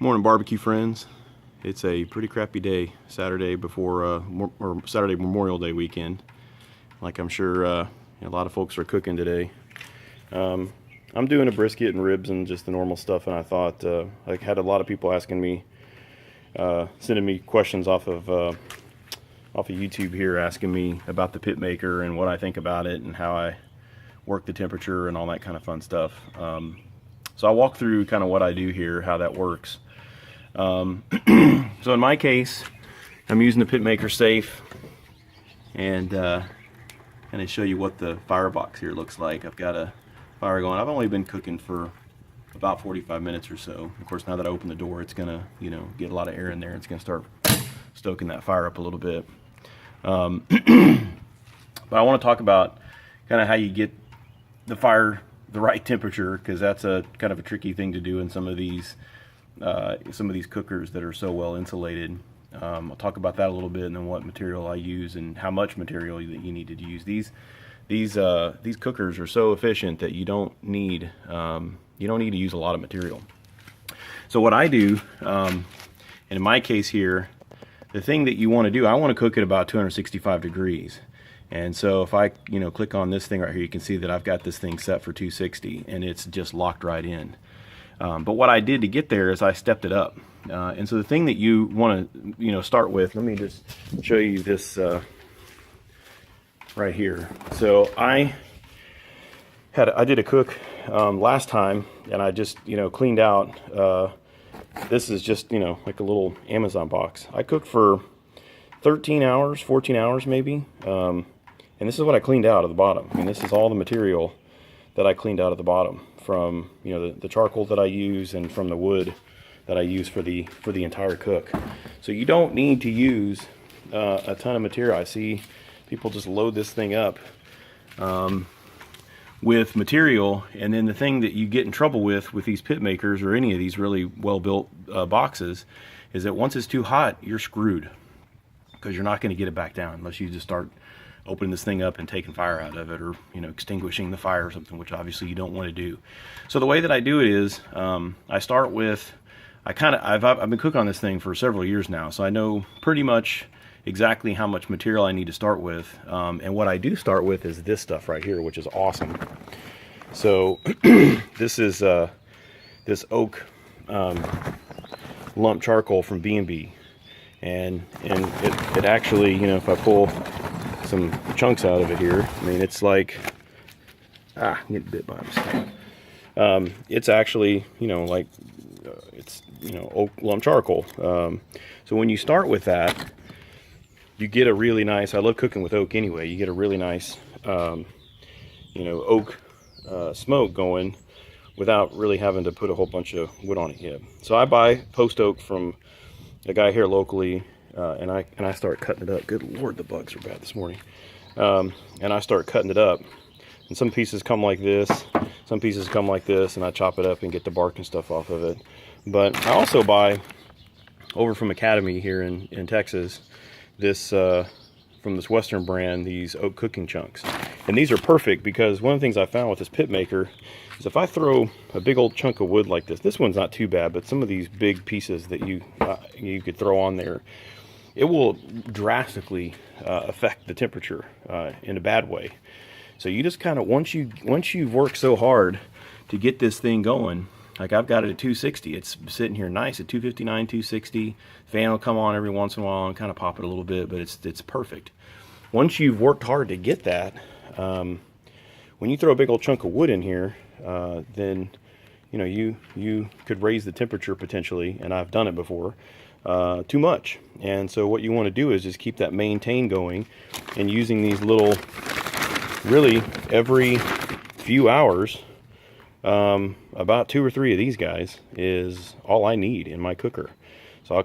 Morning, barbecue friends. It's a pretty crappy day, Saturday before or Saturday Memorial Day weekend. Like I'm sure a lot of folks are cooking today. I'm doing a brisket and ribs and just the normal stuff, and I thought I had a lot of people asking me, sending me questions off of YouTube here, asking me about the Pitmaker and what I think about it and how I work the temperature and all that kind of fun stuff. So I'll walk through kind of what I do here, how that works. So in my case, I'm using the Pitmaker Safe, and going to show you what the firebox here looks like. I've got a fire going. I've only been cooking for about 45 minutes or so. Of course, now that I open the door, it's going to, get a lot of air in there. It's going to start stoking that fire up a little bit. But I want to talk about kind of how you get the fire the right temperature, because that's a kind of a tricky thing to do in some of these cookers that are so well insulated. I'll talk about that a little bit, and then what material I use and how much material that you need to use. These cookers are so efficient that you don't need to use a lot of material. So what I do, and in my case here, the thing that you want to do, I want to cook at about 265 degrees. And so if I click on this thing right here, you can see that I've got this thing set for 260, and it's just locked right in. But what I did to get there is I stepped it up. And so the thing that you want to start with, let me just show you this right here. So I did a cook last time, and I just cleaned out. This is just like a little Amazon box. I cooked for 13 hours, 14 hours maybe, and this is what I cleaned out of the bottom. I mean, this is all the material that I cleaned out of the bottom, from the charcoal that I use and from the wood that I use for the entire cook. So you don't need to use a ton of material. I see people just load this thing up with material, and then the thing that you get in trouble with these Pitmakers or any of these really well-built boxes is that once it's too hot, you're screwed, because you're not going to get it back down unless you just start opening this thing up and taking fire out of it, or extinguishing the fire or something, which obviously you don't want to do. So the way that I do it is I start with, I've been cooking on this thing for several years now, so I know pretty much exactly how much material I need to start with. And what I do start with is this stuff right here, which is awesome. So this is this oak lump charcoal from B&B, and it actually, if I pull some chunks out of it here, I mean, it's like, I'm getting bit by a mosquito. It's actually, it's oak lump charcoal. So when you start with that, you get a really nice, I love cooking with oak anyway, you get a really nice oak smoke going without really having to put a whole bunch of wood on it yet. So I buy post oak from a guy here locally, and I start cutting it up. Good Lord, the bugs are bad this morning. And I start cutting it up, and some pieces come like this, some pieces come like this, and I chop it up and get the bark and stuff off of it. But I also buy over from Academy here in Texas, this from this Western brand, these oak cooking chunks. And these are perfect, because one of the things I found with this Pitmaker is if I throw a big old chunk of wood like this one's not too bad, but some of these big pieces that you could throw on there, it will drastically affect the temperature in a bad way. So you just kind of, once you've worked so hard to get this thing going, like I've got it at 260, it's sitting here nice at 259, 260. Fan will come on every once in a while and kind of pop it a little bit, but it's perfect. Once you've worked hard to get that, when you throw a big old chunk of wood in here, then you could raise the temperature potentially, and I've done it before, too much. And so what you want to do is just keep that maintain going, and using these little, really every few hours, about 2 or 3 of these guys is all I need in my cooker. So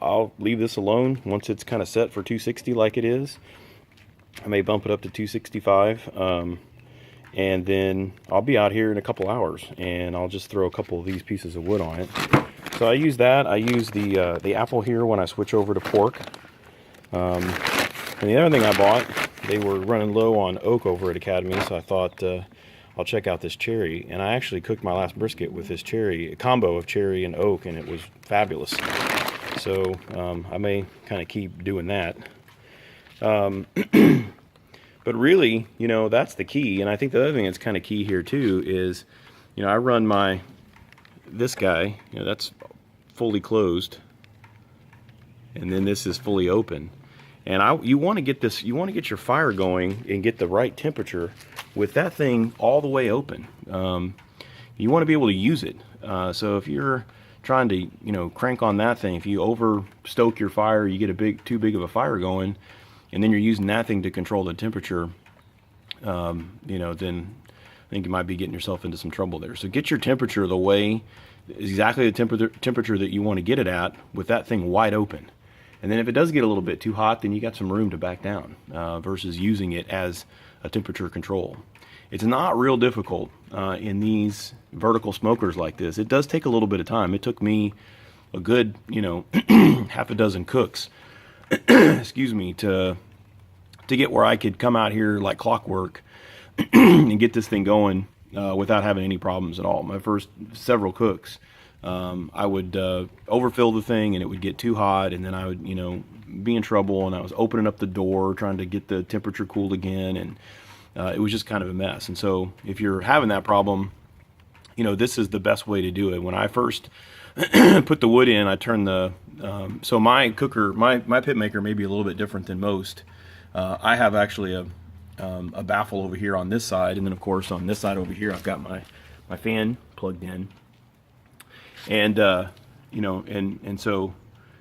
I'll leave this alone once it's kind of set for 260 like it is. I may bump it up to 265, and then I'll be out here in a couple hours, and I'll just throw a couple of these pieces of wood on it. So I use that. I use the apple here when I switch over to pork. And the other thing I bought, they were running low on oak over at Academy, so I thought I'll check out this cherry. And I actually cooked my last brisket with this cherry, a combo of cherry and oak, and it was fabulous. So I may kind of keep doing that. But really, you know, that's the key. And I think the other thing that's kind of key here too is, you know, I run this guy, you know, that's fully closed, and then this is fully open. And you want to get this, you want to get your fire going and get the right temperature with that thing all the way open. You want to be able to use it. So if you're trying to, you know, crank on that thing, if you over stoke your fire, you get too big of a fire going, and then you're using that thing to control the temperature, you know, then I think you might be getting yourself into some trouble there. So get your temperature the way, exactly the temperature that you want to get it at with that thing wide open. And then if it does get a little bit too hot, then you got some room to back down versus using it as a temperature control. It's not real difficult in these vertical smokers like this. It does take a little bit of time. It took me a good, you know, half a dozen cooks, excuse me, to get where I could come out here like clockwork and get this thing going without having any problems at all. My first several cooks, I would overfill the thing and it would get too hot, and then I would, you know, be in trouble, and I was opening up the door trying to get the temperature cooled again, and it was just kind of a mess. And so if you're having that problem, you know, this is the best way to do it. When I first put the wood in, I turned the so my cooker, my Pitmaker may be a little bit different than most. I have actually a baffle over here on this side, and then of course on this side over here I've got my fan plugged in, and you know, and so,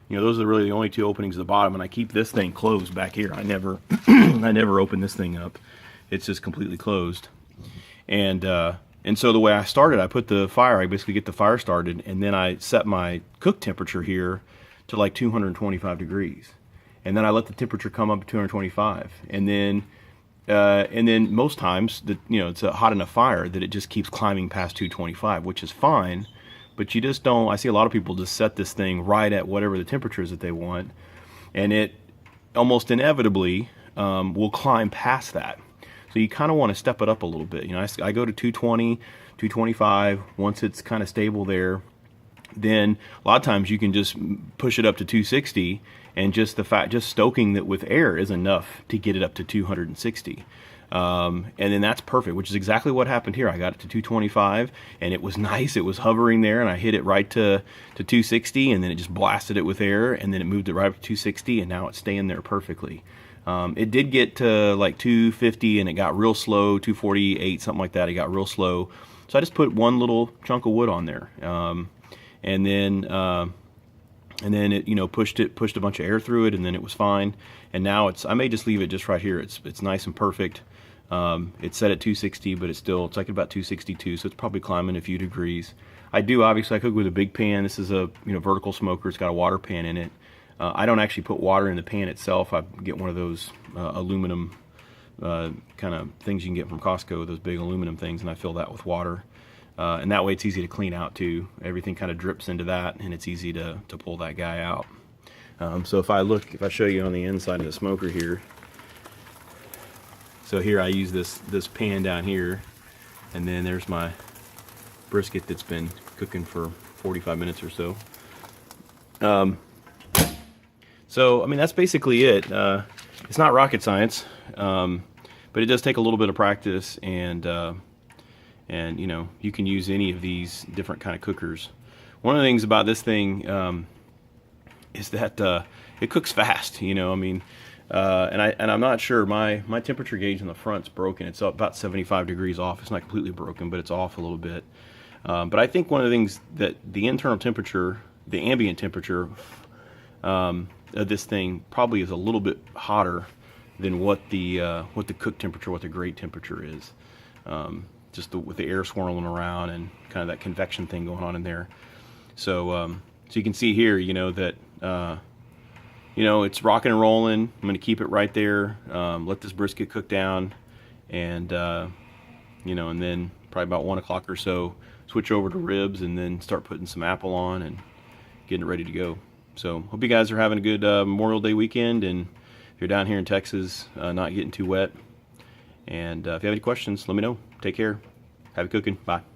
you know, those are really the only two openings at the bottom, and I keep this thing closed back here. I never I never open this thing up. It's just completely closed. And so the way I started, I put the fire, I basically get the fire started, and then I set my cook temperature here to like 225 degrees. And then I let the temperature come up to 225. And then most times, you know, it's a hot enough fire that it just keeps climbing past 225, which is fine. But you just don't, I see a lot of people just set this thing right at whatever the temperature is that they want, and it almost inevitably will climb past that. So you kind of want to step it up a little bit. You know, I go to 220, 225. Once it's kind of stable there, then a lot of times you can just push it up to 260, and just stoking that with air is enough to get it up to 260. And then that's perfect, which is exactly what happened here. I got it to 225, and it was nice. It was hovering there, and I hit it right to 260, and then it just blasted it with air, and then it moved it right up to 260, and now it's staying there perfectly. It did get to like 250, and it got real slow, 248, something like that. It got real slow. So I just put one little chunk of wood on there, and then it, you know, pushed a bunch of air through it, and then it was fine. And now I may just leave it just right here. It's nice and perfect. It's set at 260, but it's like about 262, so it's probably climbing a few degrees. I cook with a big pan. This is a, you know, vertical smoker. It's got a water pan in it. I don't actually put water in the pan itself. I get one of those aluminum kind of things you can get from Costco, those big aluminum things, and I fill that with water. And that way it's easy to clean out too. Everything kind of drips into that, and it's easy to pull that guy out. So if I show you on the inside of the smoker here, so here I use this pan down here, and then there's my brisket that's been cooking for 45 minutes or so. So I mean, that's basically it. It's not rocket science, but it does take a little bit of practice, and you know, you can use any of these different kind of cookers. One of the things about this thing is that it cooks fast. You know, I mean, and I'm not sure, my temperature gauge in the front's broken. It's about 75 degrees off. It's not completely broken, but it's off a little bit. But I think one of the things that the internal temperature, the ambient temperature of this thing probably is a little bit hotter than what the cook temperature, what the grate temperature is. Just with the air swirling around and kind of that convection thing going on in there. So so you can see here, you know, that you know, it's rocking and rolling. I'm going to keep it right there. Let this brisket cook down, and you know, and then probably about 1 o'clock or so, switch over to ribs, and then start putting some apple on and getting it ready to go. So hope you guys are having a good Memorial Day weekend, and if you're down here in Texas, not getting too wet. And if you have any questions, let me know. Take care. Happy cooking. Bye.